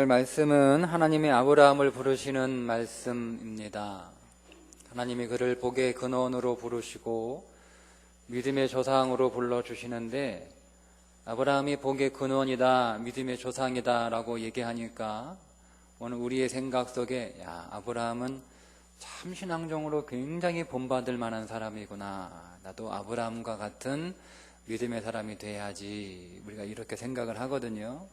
오늘 말씀은 하나님이 아브라함을 부르시는 말씀입니다. 하나님이 그를 복의 근원으로 부르시고 믿음의 조상으로 불러주시는데, 아브라함이 복의 근원이다, 믿음의 조상이다 라고 얘기하니까 오늘 우리의 생각 속에 아브라함은 참 신앙적으로 굉장히 본받을 만한 사람이구나, 나도 아브라함과 같은 믿음의 사람이 돼야지, 우리가 이렇게 생각을 하거든요.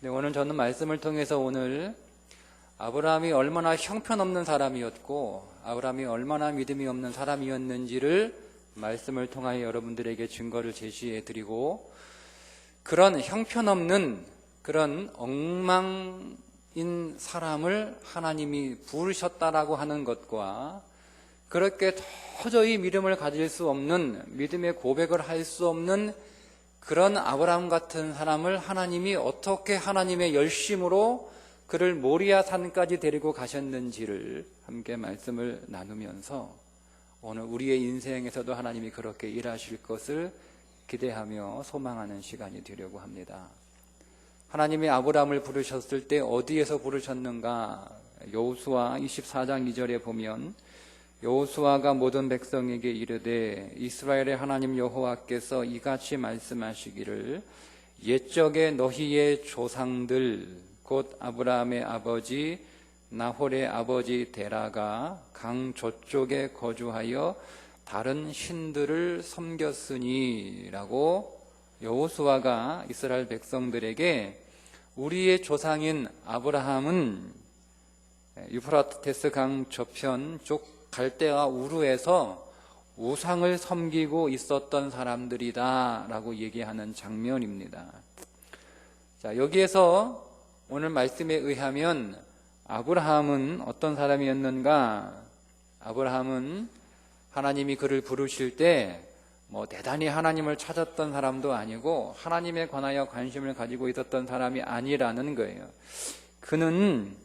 근데 오늘 저는 말씀을 통해서 오늘 아브라함이 얼마나 형편없는 사람이었고 아브라함이 얼마나 믿음이 없는 사람이었는지를 말씀을 통하여 여러분들에게 증거를 제시해 드리고, 그런 형편없는 그런 엉망인 사람을 하나님이 부르셨다라고 하는 것과, 그렇게 도저히 믿음을 가질 수 없는, 믿음의 고백을 할 수 없는 그런 아브라함 같은 사람을 하나님이 어떻게 하나님의 열심으로 그를 모리아 산까지 데리고 가셨는지를 함께 말씀을 나누면서 오늘 우리의 인생에서도 하나님이 그렇게 일하실 것을 기대하며 소망하는 시간이 되려고 합니다. 하나님이 아브라함을 부르셨을 때 어디에서 부르셨는가? 여호수아 24장 2절에 보면, 여호수아가 모든 백성에게 이르되 이스라엘의 하나님 여호와께서 이같이 말씀하시기를, 옛적에 너희의 조상들 곧 아브라함의 아버지 나홀의 아버지 데라가 강 저쪽에 거주하여 다른 신들을 섬겼으니 라고 여호수아가 이스라엘 백성들에게, 우리의 조상인 아브라함은 유프라테스 강 저편 쪽 갈대아 우르에서 우상을 섬기고 있었던 사람들이다 라고 얘기하는 장면입니다. 자, 여기에서 오늘 말씀에 의하면 아브라함은 어떤 사람이었는가? 아브라함은 하나님이 그를 부르실 때 대단히 하나님을 찾았던 사람도 아니고 하나님에 관하여 관심을 가지고 있었던 사람이 아니라는 거예요. 그는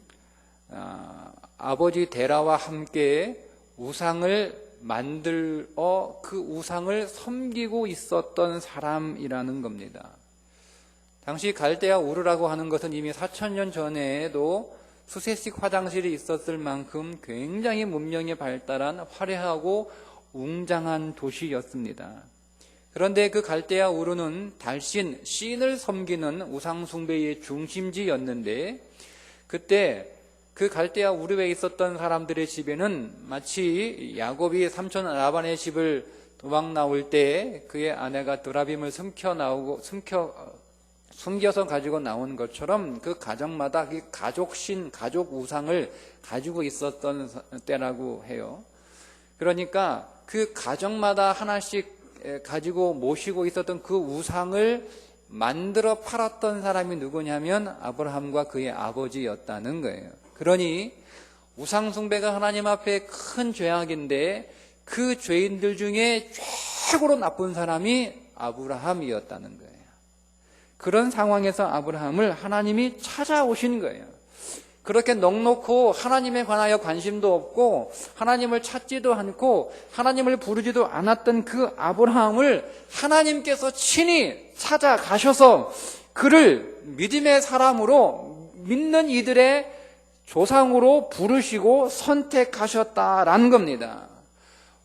아버지 데라와 함께 우상을 만들어 그 우상을 섬기고 있었던 사람이라는 겁니다. 당시 갈대아 우르라고 하는 것은 이미 4000년 전에도 수세식 화장실이 있었을 만큼 굉장히 문명이 발달한 화려하고 웅장한 도시였습니다. 그런데 그 갈대아 우르는 달신, 신을 섬기는 우상 숭배의 중심지였는데, 그때 그 갈대아 우르에 있었던 사람들의 집에는 마치 야곱이 삼촌 라반의 집을 도망 나올 때 그의 아내가 드라빔을 숨겨서 가지고 나온 것처럼 그 가정마다 그 가족신, 가족 우상을 가지고 있었던 때라고 해요. 그러니까 그 가정마다 하나씩 가지고 모시고 있었던 그 우상을 만들어 팔았던 사람이 누구냐면 아브라함과 그의 아버지였다는 거예요. 그러니 우상 숭배가 하나님 앞에 큰 죄악인데 그 죄인들 중에 최고로 나쁜 사람이 아브라함이었다는 거예요. 그런 상황에서 아브라함을 하나님이 찾아오신 거예요. 그렇게 넉넉고 하나님에 관하여 관심도 없고 하나님을 찾지도 않고 하나님을 부르지도 않았던 그 아브라함을 하나님께서 친히 찾아가셔서 그를 믿음의 사람으로, 믿는 이들의 조상으로 부르시고 선택하셨다라는 겁니다.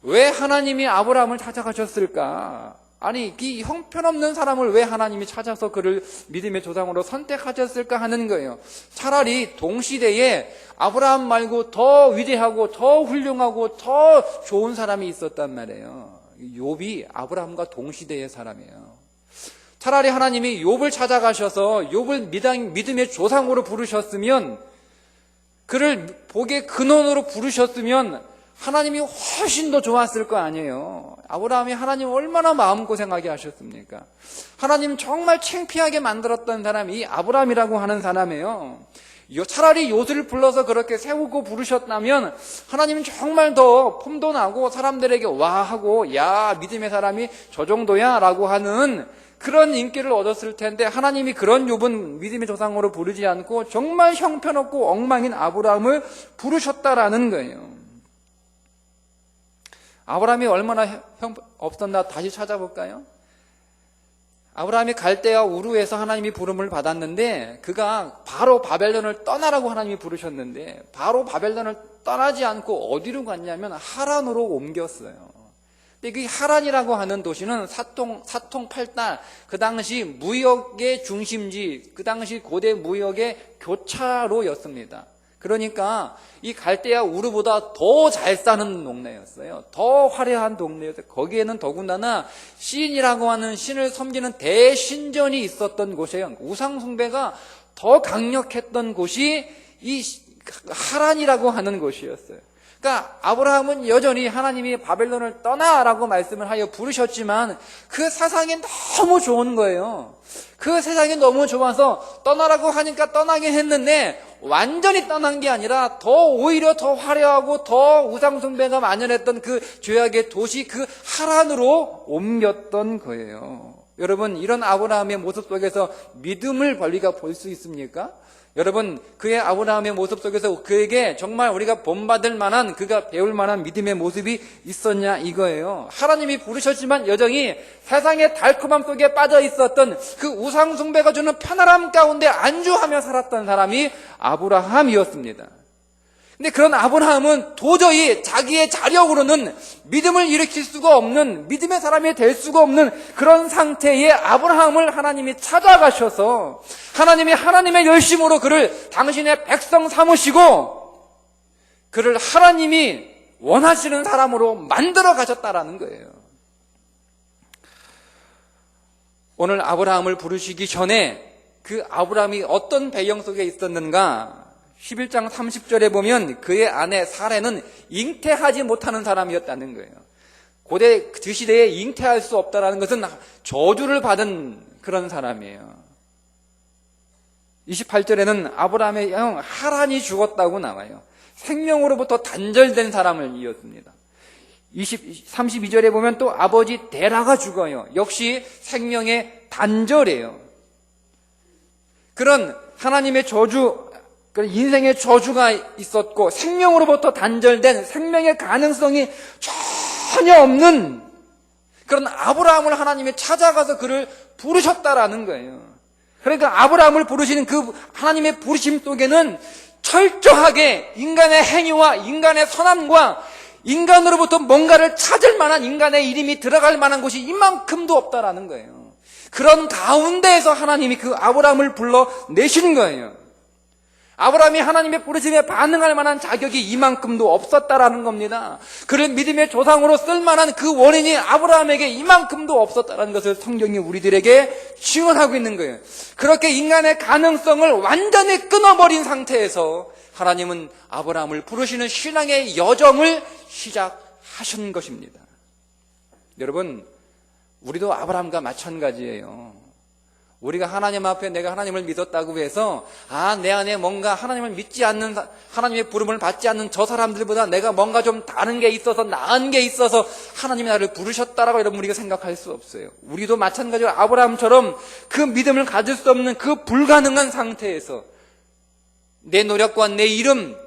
왜 하나님이 아브라함을 찾아가셨을까? 아니, 이 형편없는 사람을 왜 하나님이 찾아서 그를 믿음의 조상으로 선택하셨을까 하는 거예요. 차라리 동시대에 아브라함 말고 더 위대하고 더 훌륭하고 더 좋은 사람이 있었단 말이에요. 욥이 아브라함과 동시대의 사람이에요. 차라리 하나님이 욥을 찾아가셔서 욥을 믿음의 조상으로 부르셨으면, 그를 복의 근원으로 부르셨으면 하나님이 훨씬 더 좋았을 거 아니에요. 아브라함이 하나님 얼마나 마음고생하게 하셨습니까? 하나님 정말 창피하게 만들었던 사람이 이 아브라함이라고 하는 사람이에요. 차라리 롯을 불러서 그렇게 세우고 부르셨다면 하나님은 정말 더 폼도 나고 사람들에게 와 하고, 야, 믿음의 사람이 저 정도야 라고 하는 그런 인기를 얻었을 텐데, 하나님이 그런 욥은 믿음의 조상으로 부르지 않고 정말 형편없고 엉망인 아브라함을 부르셨다라는 거예요. 아브라함이 얼마나 없었나 다시 찾아볼까요? 아브라함이 갈대아 우르에서 하나님이 부름을 받았는데 그가 바로 바벨론을 떠나라고 하나님이 부르셨는데 바로 바벨론을 떠나지 않고 어디로 갔냐면 하란으로 옮겼어요. 근데 그 하란이라고 하는 도시는 사통팔달, 그 당시 무역의 중심지, 그 당시 고대 무역의 교차로였습니다. 그러니까 이 갈대아 우르보다 더 잘 사는 동네였어요. 더 화려한 동네였어요. 거기에는 더군다나 신이라고 하는 신을 섬기는 대신전이 있었던 곳이에요. 우상 숭배가 더 강력했던 곳이 이 하란이라고 하는 곳이었어요. 그러니까 아브라함은 여전히 하나님이 바벨론을 떠나라고 말씀을 하여 부르셨지만 그 사상이 너무 좋은 거예요. 그 세상이 너무 좋아서 떠나라고 하니까 떠나긴 했는데 완전히 떠난 게 아니라 오히려 더 화려하고 더 우상숭배가 만연했던 그 죄악의 도시 그 하란으로 옮겼던 거예요. 여러분, 이런 아브라함의 모습 속에서 믿음을 우리가 볼 수 있습니까? 여러분, 그의 아브라함의 모습 속에서 그에게 정말 우리가 본받을 만한, 그가 배울 만한 믿음의 모습이 있었냐 이거예요. 하나님이 부르셨지만 여전히 세상의 달콤함 속에 빠져 있었던 그 우상 숭배가 주는 편안함 가운데 안주하며 살았던 사람이 아브라함이었습니다. 근데 그런 아브라함은 도저히 자기의 자력으로는 믿음을 일으킬 수가 없는, 믿음의 사람이 될 수가 없는 그런 상태의 아브라함을 하나님이 찾아가셔서 하나님이 하나님의 열심으로 그를 당신의 백성 삼으시고 그를 하나님이 원하시는 사람으로 만들어 가셨다라는 거예요. 오늘 아브라함을 부르시기 전에 그 아브라함이 어떤 배경 속에 있었는가? 11장 30절에 보면 그의 아내 사레는 잉태하지 못하는 사람이었다는 거예요. 고대 그 시대에 잉태할 수 없다는 것은 저주를 받은 그런 사람이에요. 28절에는 아브라함의 형 하란이 죽었다고 나와요. 생명으로부터 단절된 사람을 이었습니다. 32절에 보면 또 아버지 데라가 죽어요. 역시 생명의 단절이에요. 그런 하나님의 저주, 인생의 저주가 있었고 생명으로부터 단절된 생명의 가능성이 전혀 없는 그런 아브라함을 하나님이 찾아가서 그를 부르셨다라는 거예요. 그러니까 아브라함을 부르시는 그 하나님의 부르심 속에는 철저하게 인간의 행위와 인간의 선함과 인간으로부터 뭔가를 찾을 만한 인간의 이름이 들어갈 만한 곳이 이만큼도 없다라는 거예요. 그런 가운데에서 하나님이 그 아브라함을 불러내신 거예요. 아브라함이 하나님의 부르심에 반응할 만한 자격이 이만큼도 없었다라는 겁니다. 그를 믿음의 조상으로 쓸 만한 그 원인이 아브라함에게 이만큼도 없었다라는 것을 성경이 우리들에게 증언하고 있는 거예요. 그렇게 인간의 가능성을 완전히 끊어버린 상태에서 하나님은 아브라함을 부르시는 신앙의 여정을 시작하신 것입니다. 여러분, 우리도 아브라함과 마찬가지예요. 우리가 하나님 앞에 내가 하나님을 믿었다고 해서 내 안에 뭔가 하나님을 믿지 않는, 하나님의 부름을 받지 않는 저 사람들보다 내가 뭔가 좀 다른 게 있어서 나은 게 있어서 하나님이 나를 부르셨다라고 여러분 우리가 생각할 수 없어요. 우리도 마찬가지로 아브라함처럼 그 믿음을 가질 수 없는 그 불가능한 상태에서 내 노력과 내 이름,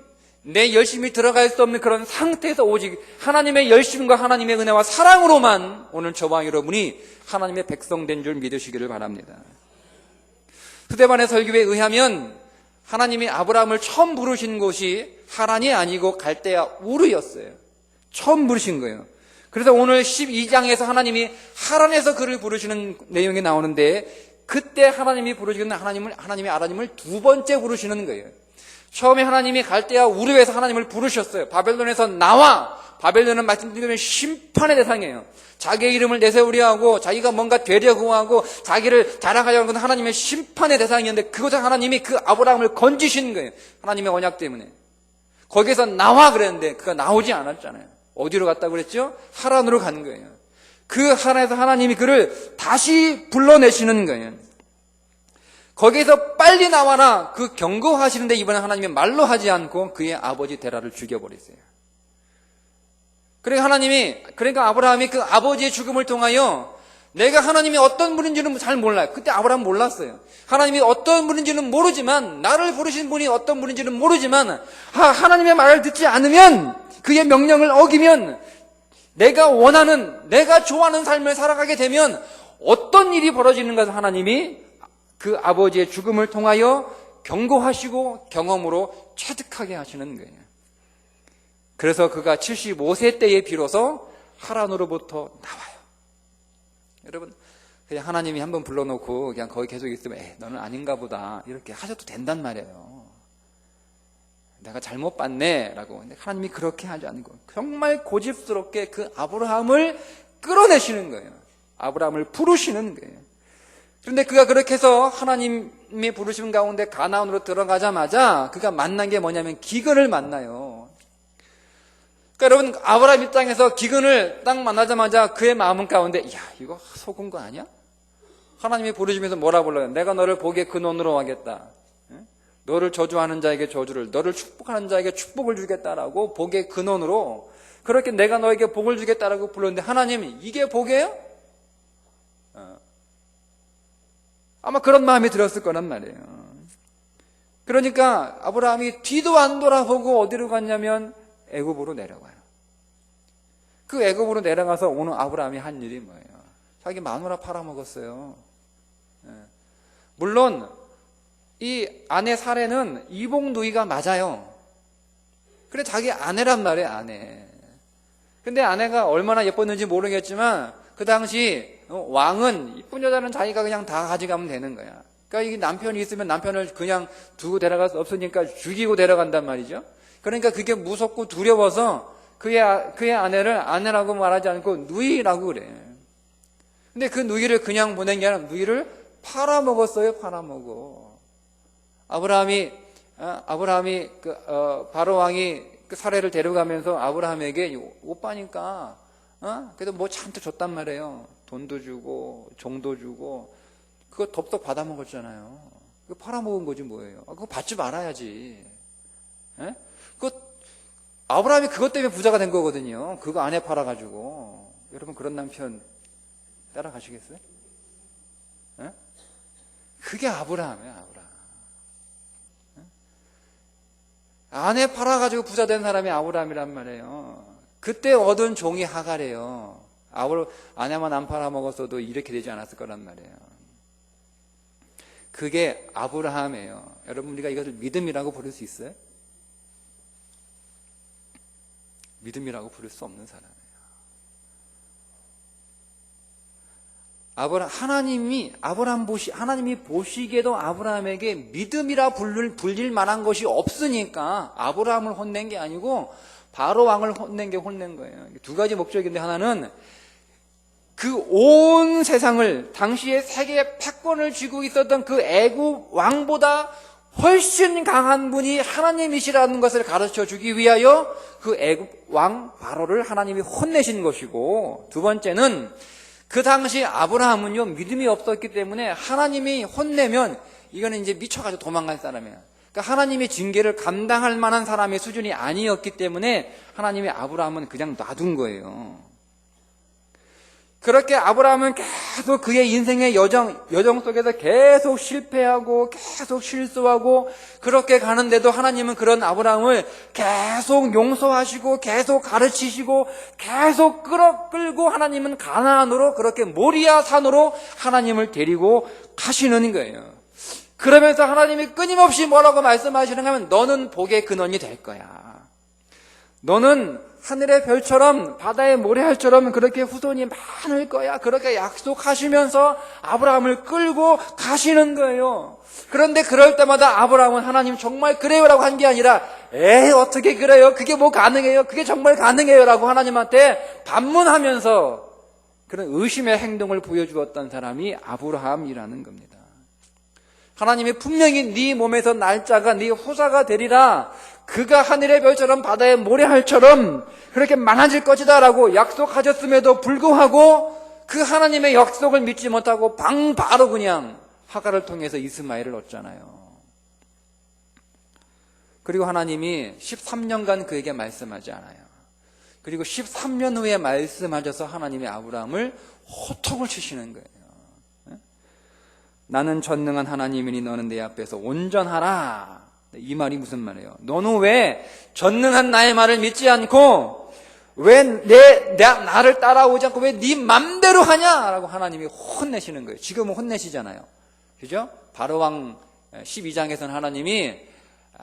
내 열심이 들어갈 수 없는 그런 상태에서 오직 하나님의 열심과 하나님의 은혜와 사랑으로만 오늘 저와 여러분이 하나님의 백성 된 줄 믿으시기를 바랍니다. 스데반의 설교에 의하면 하나님이 아브라함을 처음 부르신 곳이 하란이 아니고 갈대아 우르였어요. 처음 부르신 거예요. 그래서 오늘 12장에서 하나님이 하란에서 그를 부르시는 내용이 나오는데 그때 하나님이 부르시는 하나님이 아브라함을 두 번째 부르시는 거예요. 처음에 하나님이 갈대아 우르에서 하나님을 부르셨어요. 바벨론에서 나와. 바벨론은 말씀드리면 심판의 대상이에요. 자기의 이름을 내세우려 하고 자기가 뭔가 되려고 하고 자기를 자랑하려고 하는 건 하나님의 심판의 대상이었는데 그곳에 하나님이 그 아브라함을 건지신 거예요. 하나님의 언약 때문에. 거기에서 나와 그랬는데 그가 나오지 않았잖아요. 어디로 갔다고 그랬죠? 하란으로 간 거예요. 그 하란에서 하나님이 그를 다시 불러내시는 거예요. 거기에서 빨리 나와라 그 경고하시는데 이번에 하나님이 말로 하지 않고 그의 아버지 데라를 죽여버렸어요. 그러니까 아브라함이 그 아버지의 죽음을 통하여 내가 하나님이 어떤 분인지는 잘 몰라요. 그때 아브라함 몰랐어요. 하나님이 어떤 분인지는 모르지만 나를 부르신 분이 어떤 분인지는 모르지만 하나님의 말을 듣지 않으면 그의 명령을 어기면 내가 원하는 내가 좋아하는 삶을 살아가게 되면 어떤 일이 벌어지는 것을 하나님이 그 아버지의 죽음을 통하여 경고하시고 경험으로 체득하게 하시는 거예요. 그래서 그가 75세 때에 비로소 하란으로부터 나와요. 여러분, 그냥 하나님이 한번 불러놓고 그냥 거기 계속 있으면 너는 아닌가 보다 이렇게 하셔도 된단 말이에요. 내가 잘못 봤네 라고. 근데 하나님이 그렇게 하지 않고 정말 고집스럽게 그 아브라함을 끌어내시는 거예요. 아브라함을 부르시는 거예요. 그런데 그가 그렇게 해서 하나님의 부르심 가운데 가나안으로 들어가자마자 그가 만난 게 뭐냐면 기근을 만나요. 그러니까 여러분, 아브라함 입장에서 기근을 딱 만나자마자 그의 마음 가운데 야, 이거 속은 거 아니야? 하나님이 부르시면서 뭐라 불러요? 내가 너를 복의 근원으로 하겠다. 너를 저주하는 자에게 저주를, 너를 축복하는 자에게 축복을 주겠다라고 복의 근원으로 그렇게 내가 너에게 복을 주겠다라고 불렀는데 하나님이 이게 복이에요? 아마 그런 마음이 들었을 거란 말이에요. 그러니까 아브라함이 뒤도 안 돌아보고 어디로 갔냐면 애굽으로 내려가요. 그 애굽으로 내려가서 오늘 아브라함이 한 일이 뭐예요? 자기 마누라 팔아먹었어요. 물론 이 아내 사례는 이복 누이가 맞아요. 그래 자기 아내란 말이에요. 아내. 근데 아내가 얼마나 예뻤는지 모르겠지만 그 당시 왕은 이쁜 여자는 자기가 그냥 다 가져가면 되는 거야. 그러니까 이 남편이 있으면 남편을 그냥 두고 데려갈 수 없으니까 죽이고 데려간단 말이죠. 그러니까 그게 무섭고 두려워서 그의 아내를 아내라고 말하지 않고 누이라고 그래. 근데 그 누이를 그냥 보낸 게 아니라 누이를 팔아먹었어요. 팔아먹어. 아브라함이 바로 왕이 그 사례를 데려가면서 아브라함에게 오빠니까 그래도 뭐 잔뜩 줬단 말이에요. 돈도 주고 종도 주고 그거 덥석 받아먹었잖아요. 그거 팔아먹은 거지 뭐예요. 그거 받지 말아야지. 아브라함이 그것 때문에 부자가 된 거거든요. 그거 아내 팔아가지고. 여러분 그런 남편 따라가시겠어요? 그게 아브라함이에요. 아브라함. 아내 팔아가지고 부자 된 사람이 아브라함이란 말이에요. 그때 얻은 종이 하갈이에요. 아내만 안 팔아먹었어도 이렇게 되지 않았을 거란 말이에요. 그게 아브라함이에요. 여러분 우리가 이것을 믿음이라고 부를 수 있어요? 믿음이라고 부를 수 없는 사람이에요. 하나님이 보시기에도 아브라함에게 믿음이라 불릴 만한 것이 없으니까 아브라함을 혼낸 게 아니고 바로 왕을 혼낸 거예요. 두 가지 목적인데 하나는 그 온 세상을 당시에 세계 패권을 쥐고 있었던 그 애굽 왕보다 훨씬 강한 분이 하나님이시라는 것을 가르쳐 주기 위하여 그 애굽 왕 바로를 하나님이 혼내신 것이고, 두 번째는 그 당시 아브라함은요 믿음이 없었기 때문에 하나님이 혼내면 이거는 이제 미쳐가지고 도망갈 사람이야. 그러니까 하나님의 징계를 감당할 만한 사람의 수준이 아니었기 때문에 하나님이 아브라함은 그냥 놔둔 거예요. 그렇게 아브라함은 계속 그의 인생의 여정 속에서 계속 실패하고 계속 실수하고 그렇게 가는데도 하나님은 그런 아브라함을 계속 용서하시고 계속 가르치시고 계속 끌고 하나님은 가나안으로, 그렇게 모리아 산으로 하나님을 데리고 가시는 거예요. 그러면서 하나님이 끊임없이 뭐라고 말씀하시는가 하면 너는 복의 근원이 될 거야. 너는 하늘의 별처럼 바다의 모래알처럼 그렇게 후손이 많을 거야. 그렇게 약속하시면서 아브라함을 끌고 가시는 거예요. 그런데 그럴 때마다 아브라함은 하나님 정말 그래요라고 한 게 아니라 어떻게 그래요? 그게 뭐 가능해요? 그게 정말 가능해요? 라고 하나님한테 반문하면서 그런 의심의 행동을 보여주었던 사람이 아브라함이라는 겁니다. 하나님이 분명히 네 몸에서 날짜가 네 후사가 되리라, 그가 하늘의 별처럼 바다의 모래알처럼 그렇게 많아질 것이다 라고 약속하셨음에도 불구하고 그 하나님의 약속을 믿지 못하고 바로 그냥 하갈을 통해서 이스마엘을 얻잖아요. 그리고 하나님이 13년간 그에게 말씀하지 않아요. 그리고 13년 후에 말씀하셔서 하나님이 아브라함을 호통을 치시는 거예요. 나는 전능한 하나님이니 너는 내 앞에서 온전하라. 이 말이 무슨 말이에요? 너는 왜 전능한 나의 말을 믿지 않고 왜 나를 따라오지 않고 왜 네 맘대로 하냐라고 하나님이 혼내시는 거예요. 지금은 혼내시잖아요. 그죠? 바로왕 12장에서는 하나님이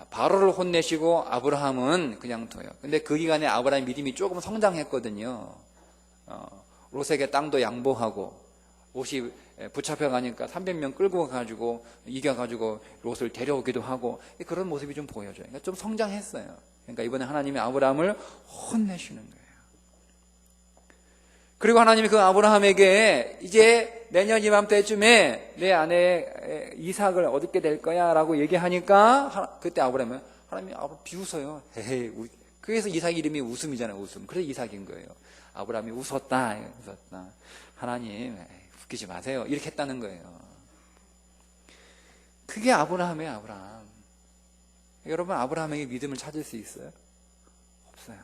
바로를 혼내시고 아브라함은 그냥 둬요. 근데 그 기간에 아브라함의 믿음이 조금 성장했거든요. 롯에게 땅도 양보하고 롯이 붙잡혀 가니까 300명 끌고 가지고 이겨가지고 롯을 데려오기도 하고 그런 모습이 좀 보여져요. 그러니까 좀 성장했어요. 그러니까 이번에 하나님이 아브라함을 혼내시는 거예요. 그리고 하나님이 그 아브라함에게 이제 내년 이맘때쯤에 내 아내 이삭을 얻게 될 거야 라고 얘기하니까 그때 아브라함이 비웃어요. 헤헤. 그래서 이삭 이름이 웃음이잖아요. 웃음. 그래서 이삭인 거예요. 아브라함이 웃었다. 하나님 웃기지 마세요. 이렇게 했다는 거예요. 그게 아브라함이에요. 아브라함. 여러분, 아브라함에게 믿음을 찾을 수 있어요? 없어요.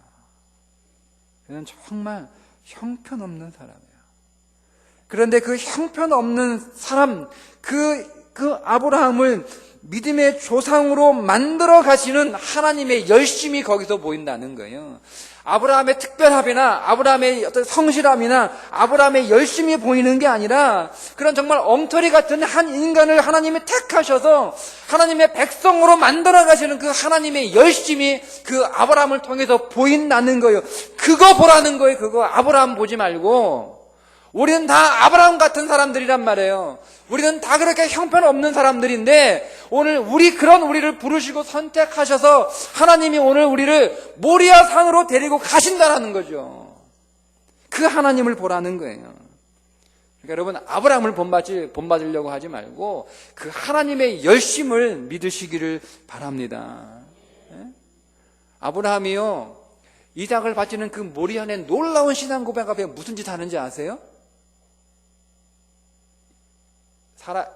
그는 정말 형편없는 사람이에요. 그런데 그 형편없는 사람, 그 아브라함을 믿음의 조상으로 만들어 가시는 하나님의 열심이 거기서 보인다는 거예요. 아브라함의 특별함이나 아브라함의 어떤 성실함이나 아브라함의 열심이 보이는 게 아니라 그런 정말 엉터리 같은 한 인간을 하나님이 택하셔서 하나님의 백성으로 만들어 가시는 그 하나님의 열심이 그 아브라함을 통해서 보인다는 거예요. 그거 보라는 거예요. 그거 아브라함 보지 말고. 우리는 다 아브라함 같은 사람들이란 말이에요. 우리는 다 그렇게 형편없는 사람들인데 오늘 우리를 부르시고 선택하셔서 하나님이 오늘 우리를 모리아 산으로 데리고 가신다라는 거죠. 그 하나님을 보라는 거예요. 그러니까 여러분, 아브라함을 본받으려고 하지 말고 그 하나님의 열심을 믿으시기를 바랍니다. 아브라함이요, 이삭을 바치는 그 모리아의 놀라운 신앙 고백 앞에 무슨 짓 하는지 아세요?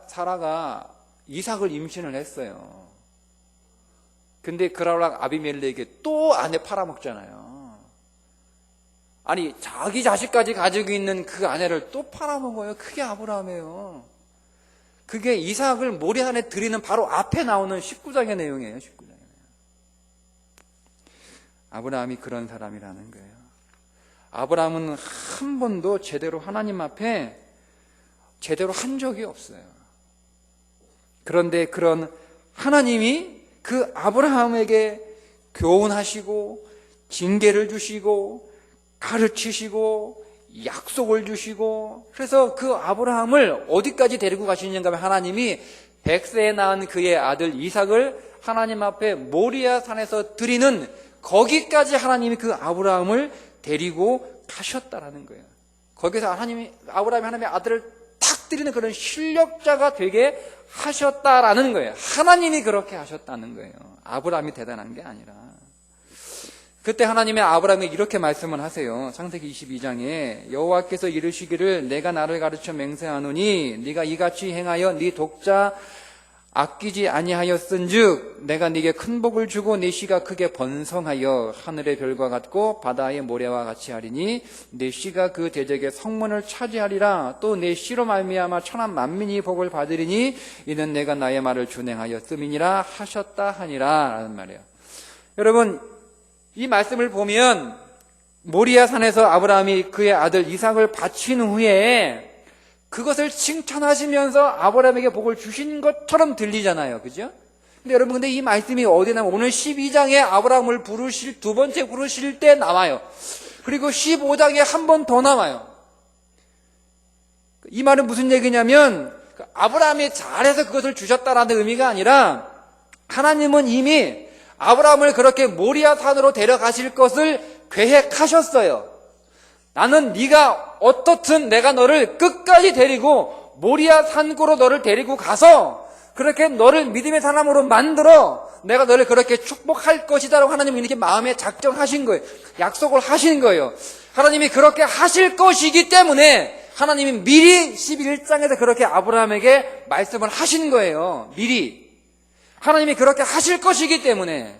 사라가 이삭을 임신을 했어요. 근데 그라락 아비멜렉에게 또 아내 팔아먹잖아요. 아니, 자기 자식까지 가지고 있는 그 아내를 또 팔아먹어요. 그게 아브라함이에요. 그게 이삭을 모리아에 드리는 바로 앞에 나오는 19장의 내용이에요. 19장의 내용. 아브라함이 그런 사람이라는 거예요. 아브라함은 한 번도 제대로 하나님 앞에 제대로 한 적이 없어요. 그런데 그런 하나님이 그 아브라함에게 교훈하시고 징계를 주시고 가르치시고 약속을 주시고 그래서 그 아브라함을 어디까지 데리고 가시는가 하면 하나님이 100세에 낳은 그의 아들 이삭을 하나님 앞에 모리아 산에서 드리는 거기까지 하나님이 그 아브라함을 데리고 가셨다라는 거예요. 거기서 아브라함이 하나님의 아들을 탁 드리는 그런 실력자가 되게 하셨다라는 거예요. 하나님이 그렇게 하셨다는 거예요. 아브라함이 대단한 게 아니라. 그때 하나님의 아브라함에게 이렇게 말씀을 하세요. 창세기 22장에 여호와께서 이르시기를 내가 나를 가르쳐 맹세하노니 네가 이같이 행하여 네 독자 아끼지 아니하였은즉 내가 네게 큰 복을 주고 네 씨가 크게 번성하여 하늘의 별과 같고 바다의 모래와 같이 하리니 네 씨가 그 대적의 성문을 차지하리라. 또 네 씨로 말미암아 천한 만민이 복을 받으리니 이는 내가 나의 말을 준행하였음이니라 하셨다 하니라 라는 말이에요. 여러분, 이 말씀을 보면 모리아 산에서 아브라함이 그의 아들 이삭을 바친 후에 그것을 칭찬하시면서 아브라함에게 복을 주신 것처럼 들리잖아요. 그죠? 근데 이 말씀이 어디 나면 오늘 12장에 아브라함을 두 번째 부르실 때 나와요. 그리고 15장에 한 번 더 나와요. 이 말은 무슨 얘기냐면 아브라함이 잘해서 그것을 주셨다라는 의미가 아니라 하나님은 이미 아브라함을 그렇게 모리아 산으로 데려가실 것을 계획하셨어요. 나는 네가 어떻든 내가 너를 끝까지 데리고 모리아 산고로 너를 데리고 가서 그렇게 너를 믿음의 사람으로 만들어 내가 너를 그렇게 축복할 것이다라고 하나님은 이렇게 마음에 작정하신 거예요. 약속을 하신 거예요. 하나님이 그렇게 하실 것이기 때문에 하나님이 미리 11장에서 그렇게 아브라함에게 말씀을 하신 거예요. 미리. 하나님이 그렇게 하실 것이기 때문에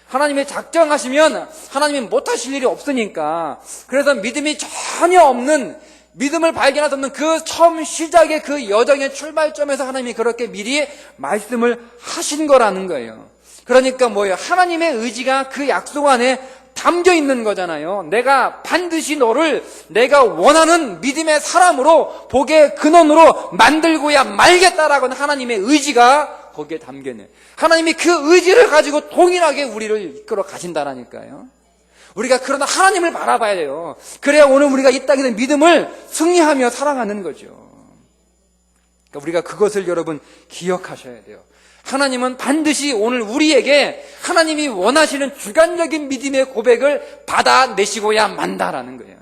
하나님이 작정하시면 하나님이 못하실 일이 없으니까. 그래서 믿음이 전혀 없는, 믿음을 발견할 수 없는 그 처음 시작의 그 여정의 출발점에서 하나님이 그렇게 미리 말씀을 하신 거라는 거예요. 그러니까 뭐예요? 하나님의 의지가 그 약속 안에 다 담겨 있는 거잖아요. 내가 반드시 너를 내가 원하는 믿음의 사람으로 복의 근원으로 만들고야 말겠다라고 하나님의 의지가 거기에 담겨 있는, 하나님이 그 의지를 가지고 동일하게 우리를 이끌어 가신다라니까요. 우리가 그러나 하나님을 바라봐야 돼요. 그래야 오늘 우리가 이 땅에 대한 믿음을 승리하며 살아가는 거죠. 그러니까 우리가 그것을 여러분 기억하셔야 돼요. 하나님은 반드시 오늘 우리에게 하나님이 원하시는 주관적인 믿음의 고백을 받아내시고야 만다라는 거예요.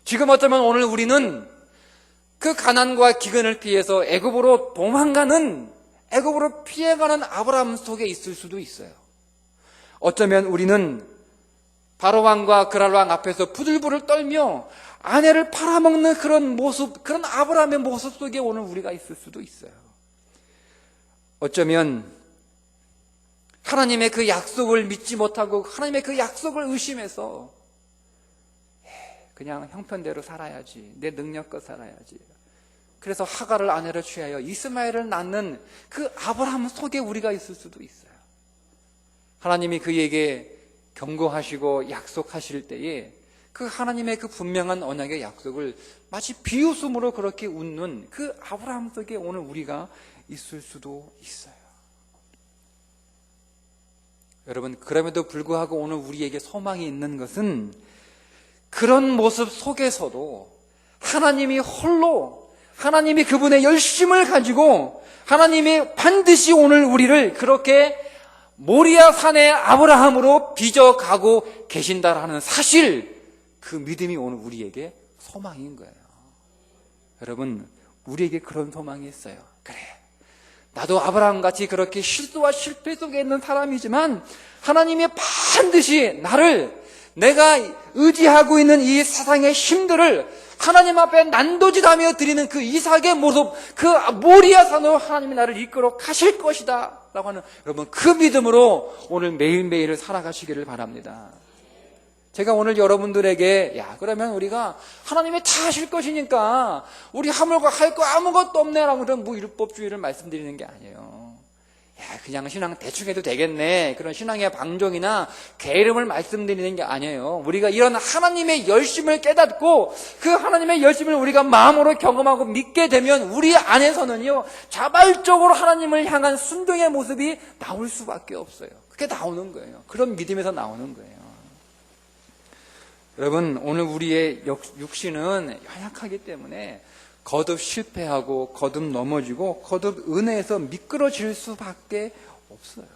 지금 어쩌면 오늘 우리는 그 가난과 기근을 피해서 애굽으로 도망가는, 애굽으로 피해가는 아브라함 속에 있을 수도 있어요. 어쩌면 우리는 바로왕과 그랄왕 앞에서 부들부들 떨며 아내를 팔아먹는 그런 모습, 그런 아브라함의 모습 속에 오늘 우리가 있을 수도 있어요. 어쩌면 하나님의 그 약속을 믿지 못하고 하나님의 그 약속을 의심해서 그냥 형편대로 살아야지, 내 능력껏 살아야지, 그래서 하갈을 아내로 취하여 이스마엘을 낳는 그 아브라함 속에 우리가 있을 수도 있어요. 하나님이 그에게 경고하시고 약속하실 때에 그 하나님의 그 분명한 언약의 약속을 마치 비웃음으로 그렇게 웃는 그 아브라함 속에 오늘 우리가 있을 수도 있어요. 여러분, 그럼에도 불구하고 오늘 우리에게 소망이 있는 것은 그런 모습 속에서도 하나님이 홀로, 하나님이 그분의 열심을 가지고 하나님이 반드시 오늘 우리를 그렇게 모리아 산의 아브라함으로 빚어가고 계신다라는 사실, 그 믿음이 오늘 우리에게 소망인 거예요. 여러분, 우리에게 그런 소망이 있어요. 그래, 나도 아브라함같이 그렇게 실수와 실패 속에 있는 사람이지만 하나님이 반드시 나를, 내가 의지하고 있는 이 세상의 힘들을 하나님 앞에 난도질하며 드리는 그 이삭의 모습, 그 모리아 산으로 하나님이 나를 이끌어 가실 것이다 라고 하는, 여러분 그 믿음으로 오늘 매일매일을 살아가시기를 바랍니다. 제가 오늘 여러분들에게 그러면 우리가 하나님이 다 하실 것이니까 우리 하물고 할 거 아무것도 없네 라고 그런 율법주의를 말씀드리는 게 아니에요. 그냥 신앙 대충 해도 되겠네, 그런 신앙의 방종이나 게으름을 말씀드리는 게 아니에요. 우리가 이런 하나님의 열심을 깨닫고 그 하나님의 열심을 우리가 마음으로 경험하고 믿게 되면 우리 안에서는요 자발적으로 하나님을 향한 순종의 모습이 나올 수밖에 없어요. 그게 나오는 거예요. 그런 믿음에서 나오는 거예요. 여러분, 오늘 우리의 육신은 연약하기 때문에 거듭 실패하고 거듭 넘어지고 거듭 은혜에서 미끄러질 수밖에 없어요.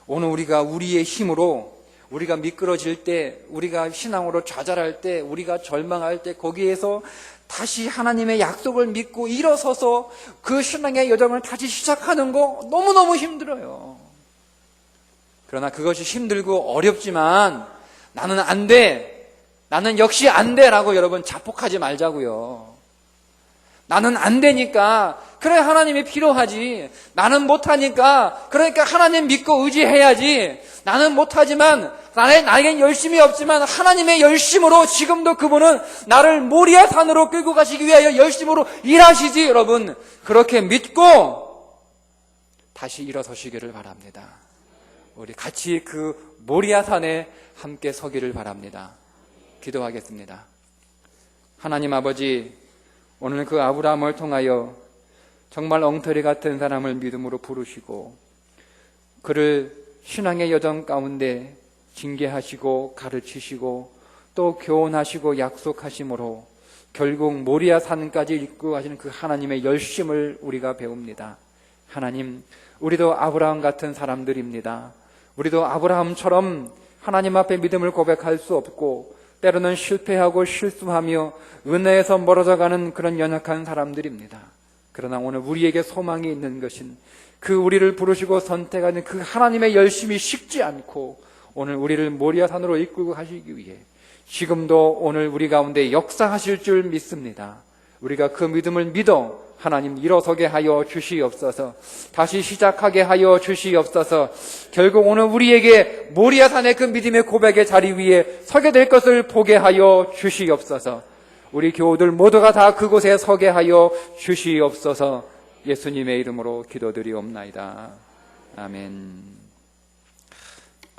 오늘 우리가 우리의 힘으로 우리가 미끄러질 때, 우리가 신앙으로 좌절할 때, 우리가 절망할 때 거기에서 다시 하나님의 약속을 믿고 일어서서 그 신앙의 여정을 다시 시작하는 거 너무너무 힘들어요. 그러나 그것이 힘들고 어렵지만 나는 안 돼, 나는 역시 안 돼 라고 여러분 자폭하지 말자고요. 나는 안 되니까 그래 하나님이 필요하지, 나는 못하니까 그러니까 하나님 믿고 의지해야지, 나는 못하지만 나에겐 열심이 없지만 하나님의 열심으로 지금도 그분은 나를 모리아 산으로 끌고 가시기 위하여 열심으로 일하시지. 여러분 그렇게 믿고 다시 일어서시기를 바랍니다. 우리 같이 그 모리아 산에 함께 서기를 바랍니다. 기도하겠습니다. 하나님 아버지, 오늘 그 아브라함을 통하여 정말 엉터리 같은 사람을 믿음으로 부르시고 그를 신앙의 여정 가운데 징계하시고 가르치시고 또 교훈하시고 약속하심으로 결국 모리아 산까지 이끌고 가시는 그 하나님의 열심을 우리가 배웁니다. 하나님, 우리도 아브라함 같은 사람들입니다. 우리도 아브라함처럼 하나님 앞에 믿음을 고백할 수 없고 때로는 실패하고 실수하며 은혜에서 멀어져가는 그런 연약한 사람들입니다. 그러나 오늘 우리에게 소망이 있는 것은 그 우리를 부르시고 선택하는 그 하나님의 열심이 식지 않고 오늘 우리를 모리아 산으로 이끌고 가시기 위해 지금도 오늘 우리 가운데 역사하실 줄 믿습니다. 우리가 그 믿음을 믿어 하나님 일어서게 하여 주시옵소서. 다시 시작하게 하여 주시옵소서. 결국 오늘 우리에게 모리아 산의 그 믿음의 고백의 자리 위에 서게 될 것을 보게 하여 주시옵소서. 우리 교우들 모두가 다 그곳에 서게 하여 주시옵소서. 예수님의 이름으로 기도드리옵나이다. 아멘.